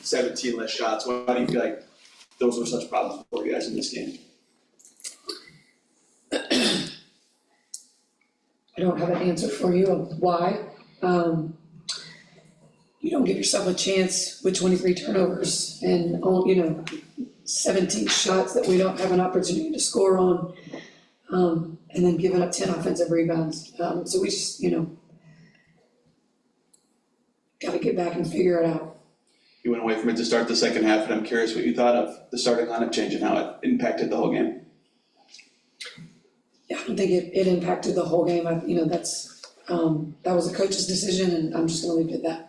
17 less shots. Why do you feel like those were such problems for you guys in this game? I don't have an answer for you of why. You don't give yourself a chance with 23 turnovers and, 17 shots that we don't have an opportunity to score on, and then giving up 10 offensive rebounds. So we just, got to get back and figure it out. You went away from it to start the second half, and I'm curious what you thought of the starting lineup change and how it impacted the whole game. Yeah, I don't think it impacted the whole game. that was a coach's decision, and I'm just going to leave it at that.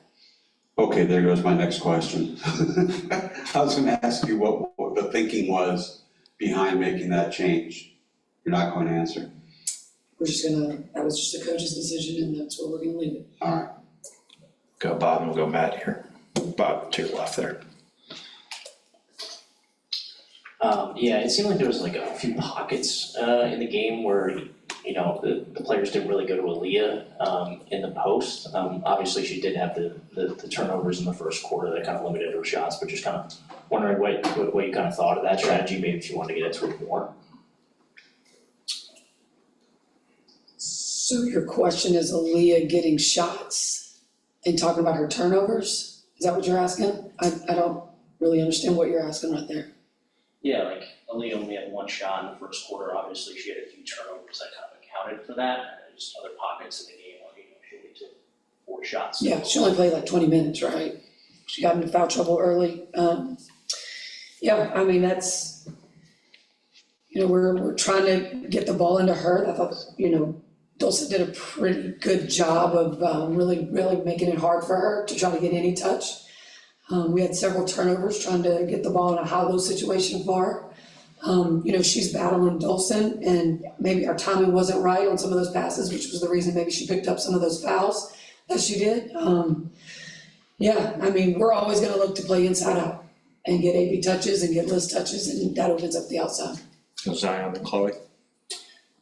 Okay, there goes my next question. I was gonna ask you what the thinking was behind making that change. You're not going to answer. That was just a coach's decision, and that's where we're gonna leave it. All right. Go Bob, and we'll go Matt here. Bob, to your left there. Yeah, it seemed like there was like a few pockets in the game where, the players didn't really go to Aaliyah in the post. Obviously, she did have the turnovers in the first quarter that kind of limited her shots, but just kind of wondering what you kind of thought of that strategy, maybe if you wanted to get into it more. So your question is Aaliyah getting shots and talking about her turnovers? Is that what you're asking? I don't really understand what you're asking right there. Yeah, like Aaliyah only had one shot in the first quarter. Obviously, she had a few turnovers that kind of accounted for that, and just other pockets in the game where she only took 4 shots. Yeah, she only played like 20 minutes, right? She got into foul trouble early. That's, we're trying to get the ball into her. I thought, Dulce did a pretty good job of really making it hard for her to try to get any touch. We had several turnovers trying to get the ball in a high-low situation for her. She's battling Dolson, and maybe our timing wasn't right on some of those passes, which was the reason maybe she picked up some of those fouls that she did. We're always gonna look to play inside out and get AB touches and get list touches, and that opens up the outside. So Zion and Chloe.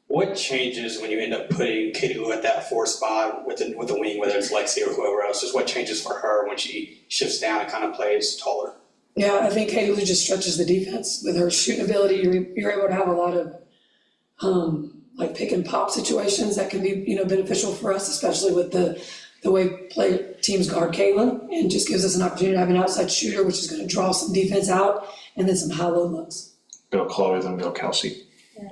What changes when you end up putting Katie Lou at that 4 spot with the wing, whether it's Lexie or whoever else? Just what changes for her when she shifts down and kind of plays taller? Yeah, I think Katie Lou just stretches the defense with her shooting ability. You're able to have a lot of pick and pop situations that can be beneficial for us, especially with the way teams guard Caitlin, and just gives us an opportunity to have an outside shooter, which is going to draw some defense out and then some high-low looks. Go Chloe, then go Kelsey.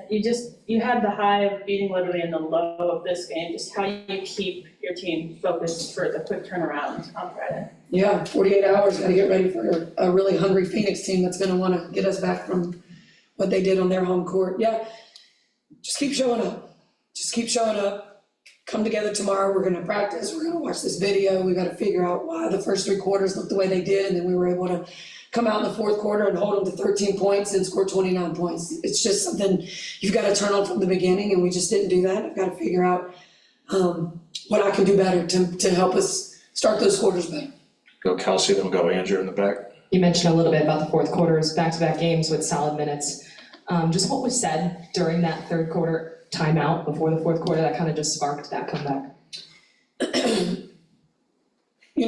Yeah, you had the high of beating Liberty and the low of this game. Just how you keep your team focused for the quick turnaround on Friday. Yeah, 48 hours, got to get ready for a really hungry Phoenix team that's going to want to get us back from what they did on their home court. Yeah, just keep showing up. Come together tomorrow. We're going to practice. We're going to watch this video. We got to figure out why the first 3 quarters looked the way they did, and then we were able to come out in the fourth quarter and hold them to 13 points and score 29 points. It's just something you've got to turn on from the beginning, and we just didn't do that. I've got to figure out what I can do better to help us start those quarters better. Go Kelsey, then go Andrew in the back. You mentioned a little bit about the fourth quarters, back-to-back games with solid minutes. Just what was said during that third quarter timeout before the fourth quarter that kind of just sparked that comeback?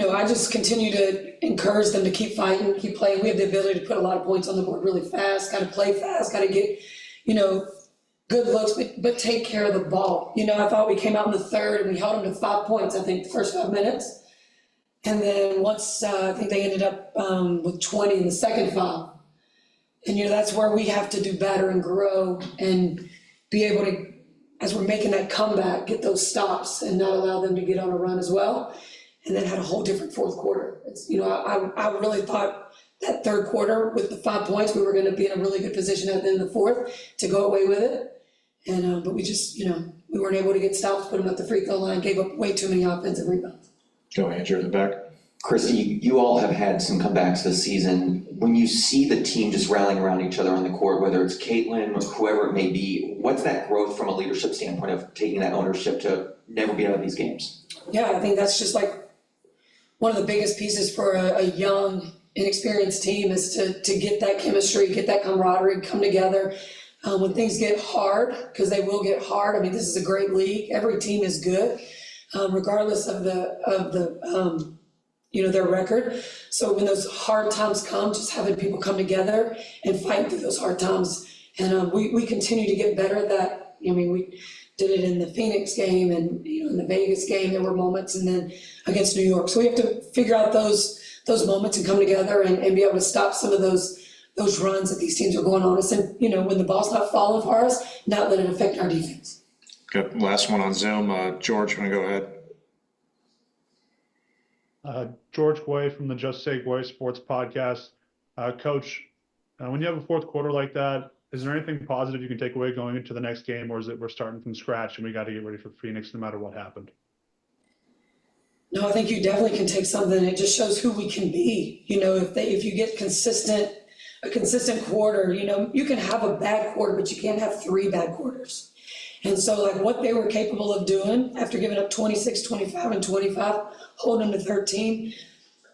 I just continue to encourage them to keep fighting, keep playing. We have the ability to put a lot of points on the board really fast, got to play fast, got to get, good looks, but take care of the ball. I thought we came out in the third and we held them to 5 points, I think, the first 5 minutes. And then once, I think they ended up with 20 in the second 5. And, that's where we have to do better and grow and be able to, as we're making that comeback, get those stops and not allow them to get on a run as well. And then had a whole different fourth quarter. I really thought that third quarter with the 5 points, we were going to be in a really good position at the end of the fourth to go away with it. And but we just, we weren't able to get stops, put them at the free throw line, gave up way too many offensive rebounds. Go Andrew in the back. Christie, you all have had some comebacks this season. When you see the team just rallying around each other on the court, whether it's Caitlin or whoever it may be, what's that growth from a leadership standpoint of taking that ownership to never be out of these games? Yeah, I think that's just like one of the biggest pieces for a young, inexperienced team is to get that chemistry, get that camaraderie, come together. When things get hard, because they will get hard. This is a great league. Every team is good, regardless of the their record. So when those hard times come, just having people come together and fight through those hard times. And we continue to get better at that. We did it in the Phoenix game and, in the Vegas game, there were moments, and then against New York. So we have to figure out those moments and come together and be able to stop some of those runs that these teams are going on us. And, when the ball's not falling for us, not let it affect our defense. Good. Last one on Zoom. George, you want to go ahead? George Way from the Just Say Way Sports Podcast. Coach, when you have a fourth quarter like that, is there anything positive you can take away going into the next game, or is it we're starting from scratch and we got to get ready for Phoenix no matter what happened? No, I think you definitely can take something. It just shows who we can be. If you get a consistent quarter, you can have a bad quarter, but you can't have 3 bad quarters. And so like what they were capable of doing after giving up 26, 25, and 25, holding to 13.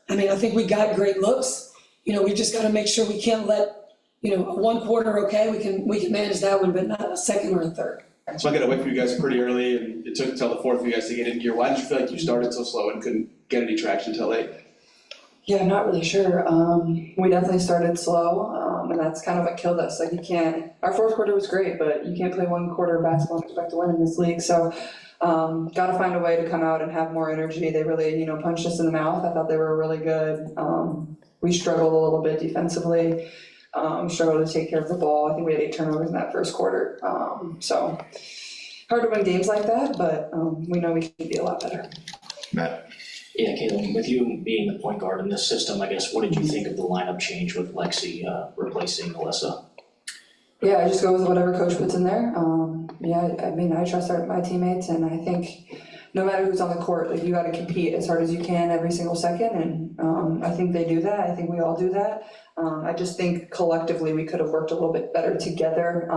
I think we got great looks. We just got to make sure we can't let, one quarter, okay, we can manage that one, but not a second or a third. So I got away from you guys pretty early, and it took until the fourth for you guys to get in gear. Why did you feel like you started so slow and couldn't get any traction until late? Yeah, I'm not really sure. We definitely started slow, and that's kind of what killed us. Like our fourth quarter was great, but you can't play one quarter of basketball and expect to win in this league. So, got to find a way to come out and have more energy. They really, punched us in the mouth. I thought they were really good. We struggled a little bit defensively. Struggled to take care of the ball. I think we had 8 turnovers in that first quarter. So hard to win games like that, but we know we can be a lot better. Matt. Yeah, Caitlin, with you being the point guard in this system, I guess, what did you think of the lineup change with Lexie replacing NaLyssa? Yeah, I just go with whatever coach puts in there. I trust my teammates, and I think no matter who's on the court, like, you got to compete as hard as you can every single second, and I think they do that. I think we all do that. I just think collectively we could have worked a little bit better together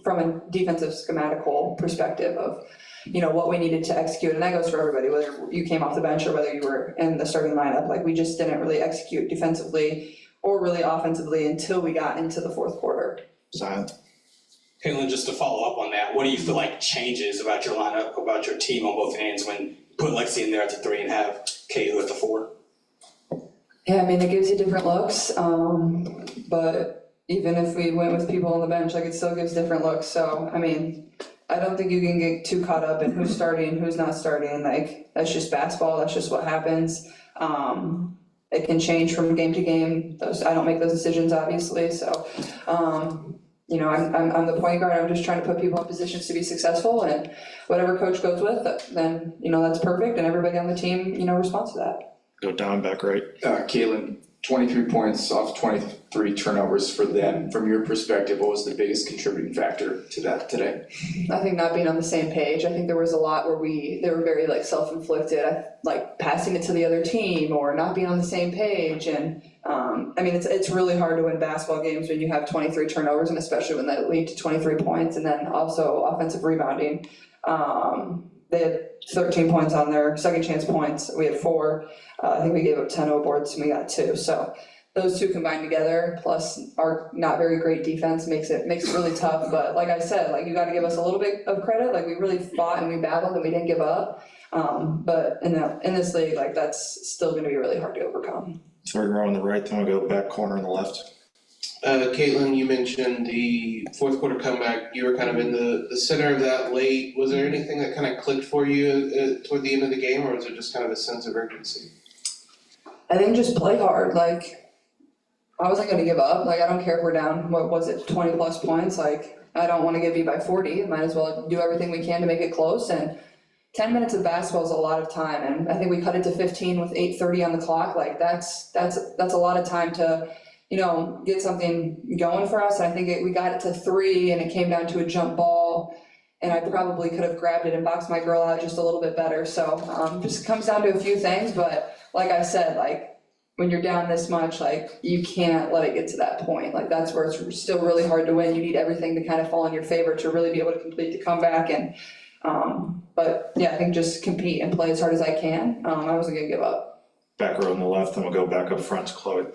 from a defensive schematical perspective of what we needed to execute, and that goes for everybody, whether you came off the bench or whether you were in the starting lineup. Like, we just didn't really execute defensively or really offensively until we got into the fourth quarter. Zion. Caitlin, just to follow up on that, what do you feel like changes about your lineup, about your team on both ends when you put Lexie in there at the 3 and have KU at the 4? Yeah, it gives you different looks, but even if we went with people on the bench, like, it still gives different looks. So, I don't think you can get too caught up in who's starting and who's not starting. Like, that's just basketball. That's just what happens. It can change from game to game. I don't make those decisions, obviously. So, I'm the point guard. I'm just trying to put people in positions to be successful, and whatever coach goes with, then, that's perfect, and everybody on the team, responds to that. Go down, back right. Caitlin, 23 points off 23 turnovers for them. From your perspective, what was the biggest contributing factor to that today? I think not being on the same page. I think there was a lot where they were very self-inflicted, like passing it to the other team or not being on the same page. And it's really hard to win basketball games when you have 23 turnovers, and especially when that lead to 23 points, and then also offensive rebounding. They had 13 points on their second chance points. We had 4. I think we gave up 10 boards and we got 2. So those two combined together, plus our not very great defense, makes it really tough. But like I said, you got to give us a little bit of credit. We really fought and we battled and we didn't give up. But in this league, that's still going to be really hard to overcome. Third row on the right, then we'll go back corner on the left. Caitlin, you mentioned the fourth quarter comeback. You were kind of in the center of that late. Was there anything that kind of clicked for you toward the end of the game, or was it just kind of a sense of urgency? I think just play hard. I wasn't going to give up. I don't care if we're down, 20 plus points. I don't want to give you by 40. Might as well do everything we can to make it close. And 10 minutes of basketball is a lot of time. And I think we cut it to 15 with 8:30 on the clock. That's a lot of time to, get something going for us. And I think we got it to 3, and it came down to a jump ball. And I probably could have grabbed it and boxed my girl out just a little bit better. So just comes down to a few things. But like I said, when you're down this much, you can't let it get to that point. That's where it's still really hard to win. You need everything to kind of fall in your favor to really be able to complete the comeback. And but yeah, I think just compete and play as hard as I can. I wasn't gonna give up. Back row on the left, then we'll go back up front to Chloe.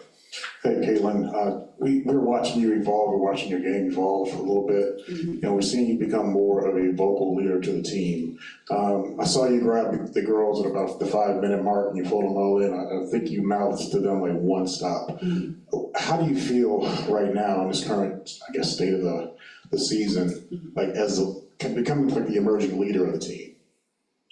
Hey, Caitlin. Caitlin, we were watching you evolve, we're watching your game evolve a little bit, and we're seeing you become more of a vocal leader to the team. I saw you grab the girls at about the 5-minute mark and you pulled them all in. I think you mouthed to them like one stop. How do you feel right now in this current, I guess, state of the season, like as becoming like the emerging leader of the team?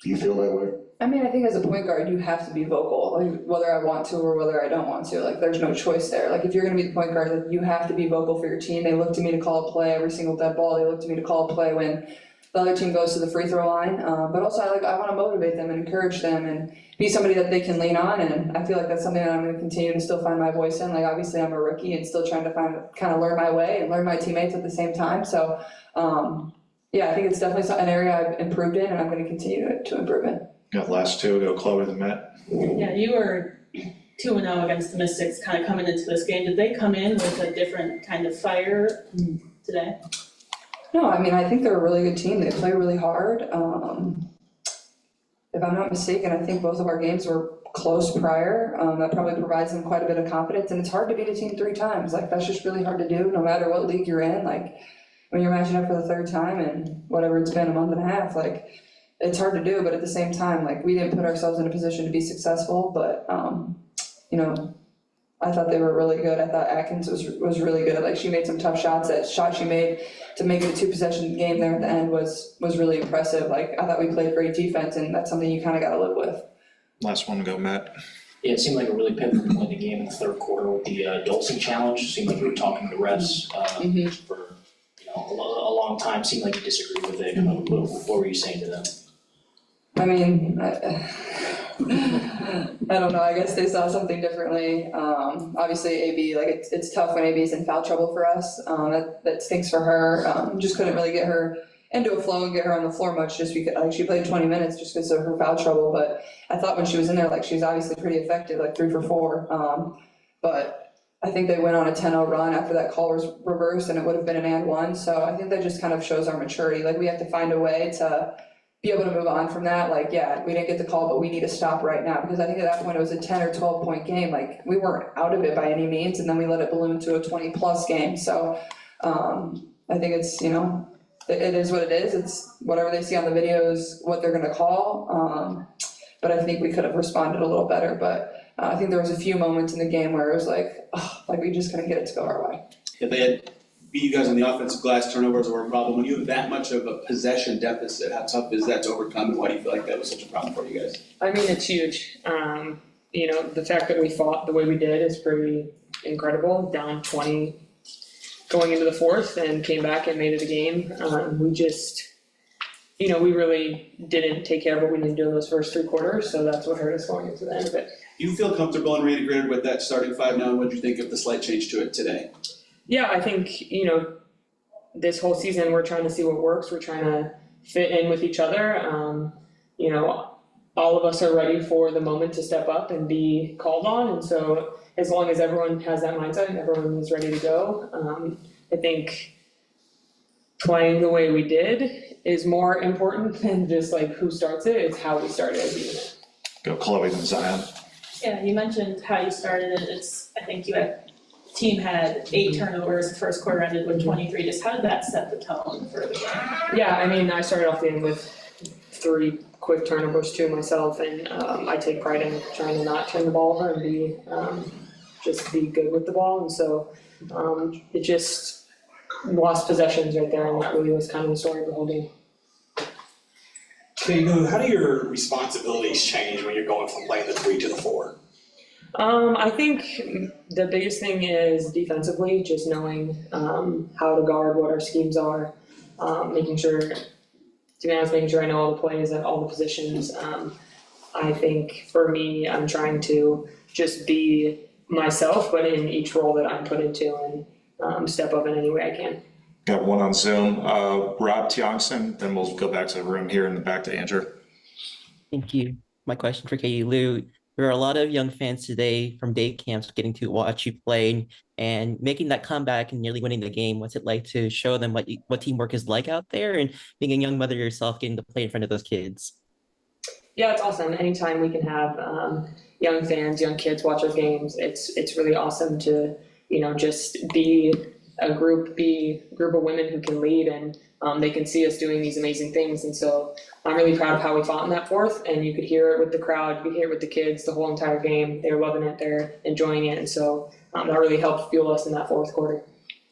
Do you feel that way? I mean, I think as a point guard, you have to be vocal, like whether I want to or whether I don't want to. Like, there's no choice there. Like, if you're going to be the point guard, like, you have to be vocal for your team. They look to me to call a play every single dead ball. They look to me to call a play when the other team goes to the free throw line. But also, I want to motivate them and encourage them and be somebody that they can lean on. And I feel like that's something that I'm going to continue to still find my voice in. Like, obviously, I'm a rookie and still trying to kind of learn my way and learn my teammates at the same time. So, yeah, I think it's definitely an area I've improved in, and I'm going to continue to improve in. Got last two, go Chloe then Matt. Yeah, you were 2-0 against the Mystics kind of coming into this game. Did they come in with a different kind of fire today? No, I mean, I think they're a really good team. They play really hard. If I'm not mistaken, I think both of our games were close prior. That probably provides them quite a bit of confidence, and it's hard to beat a team 3 times. Like, that's just really hard to do, no matter what league you're in. Like, when you're matching up for the 3rd time in whatever it's been, a month and a half, like, it's hard to do, but at the same time, like, we didn't put ourselves in a position to be successful, but, you know, I thought they were really good. I thought Atkins was really good. Like, she made some tough shots. That shot she made to make it a 2-possession game there at the end was really impressive. Like, I thought we played great defense, and that's something you kind of got to live with. Last one, go Matt. Yeah, it seemed like a really pivotal point in the game in the 3rd quarter with the Dulcie challenge. It seemed like you were talking to the refs for a long time. It seemed like you disagreed with it. What were you saying to them? I mean, I don't know, I guess they saw something differently. Obviously AB, like, it's tough when AB is in foul trouble for us. That stinks for her. Just couldn't really get her into a flow and get her on the floor much, just because, like, she played 20 minutes just because of her foul trouble. But I thought when she was in there, like, she was obviously pretty effective, like 3 for 4. But I think they went on a 10-0 run after that call was reversed, and it would have been an and one. So I think that just kind of shows our maturity. Like, we have to find a way to be able to move on from that. Like, yeah, we didn't get the call, but we need to stop right now, because I think at that point it was a 10 or 12 point game. Like, we weren't out of it by any means, and then we let it balloon to a 20+ game. So I think it's, you know, it is what it is. It's whatever they see on the videos, what they're going to call. But I think we could have responded a little better. But I think there was a few moments in the game where it was like, oh, like, we just couldn't get it to go our way. Yeah, they had beat you guys on the offensive glass. Turnovers were a problem. When you have that much of a possession deficit, how tough is that to overcome, and why do you feel like that was such a problem for you guys? I mean, it's huge. You know, the fact that we fought the way we did is pretty incredible. Down 20 going into the 4th and came back and made it a game. We just, you know, we really didn't take care of what we needed to do in those first 3 quarters, so that's what hurt us going into the end of it. Do you feel comfortable and reintegrated with that starting 5 now, and what do you think of the slight change to it today? Yeah, I think, you know, this whole season we're trying to see what works. We're trying to fit in with each other. You know, all of us are ready for the moment to step up and be called on. And so as long as everyone has that mindset and everyone is ready to go, I think playing the way we did is more important than just like who starts it. It's how we started as a unit. Go Chloe then Zion. Yeah, you mentioned how you started it. I think team had 8 turnovers, the first quarter ended with 23. Just how did that set the tone for the game? Yeah, I mean, I started off the game with 3 quick turnovers too myself, and I take pride in trying to not turn the ball over and just be good with the ball. And so it just lost possessions right there, and that really was kind of the story of the whole game. Okay, how do your responsibilities change when you're going from playing the 3 to the 4? I think the biggest thing is defensively, just knowing how to guard, what our schemes are, making sure I know all the plays at all the positions. I think for me, I'm trying to just be myself, but in each role that I'm put into, and step up in any way I can. Got one on Zoom, Rob Tiongson, then we'll go back to the room here in the back to Andrew. Thank you. My question for Katie Lou. There are a lot of young fans today from day camps getting to watch you play and making that comeback and nearly winning the game. What's it like to show them what teamwork is like out there, and being a young mother yourself, getting to play in front of those kids? Yeah, it's awesome. Anytime we can have young fans, young kids watch our games, it's really awesome to just be a group of women who can lead, and they can see us doing these amazing things. And so I'm really proud of how we fought in that fourth, and you could hear it with the crowd, you could hear it with the kids the whole entire game. They're loving it, they're enjoying it, and so that really helped fuel us in that fourth quarter.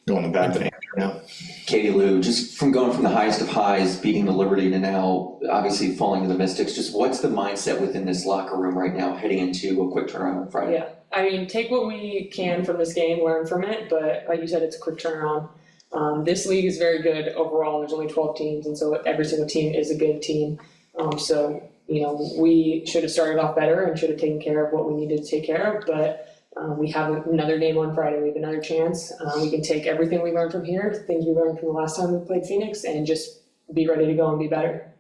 Going back to Andrew now. Katie Lou, just from going from the highest of highs, beating the Liberty, to now obviously falling to the Mystics, just what's the mindset within this locker room right now heading into a quick turnaround on Friday? Yeah, I mean, take what we can from this game, learn from it, but like you said, it's a quick turnaround. This league is very good overall. There's only 12 teams, and so every single team is a good team. So, we should have started off better and should have taken care of what we needed to take care of, but we have another game on Friday. We have another chance. We can take everything we learned from here, things we learned from the last time we played Phoenix, and just be ready to go and be better.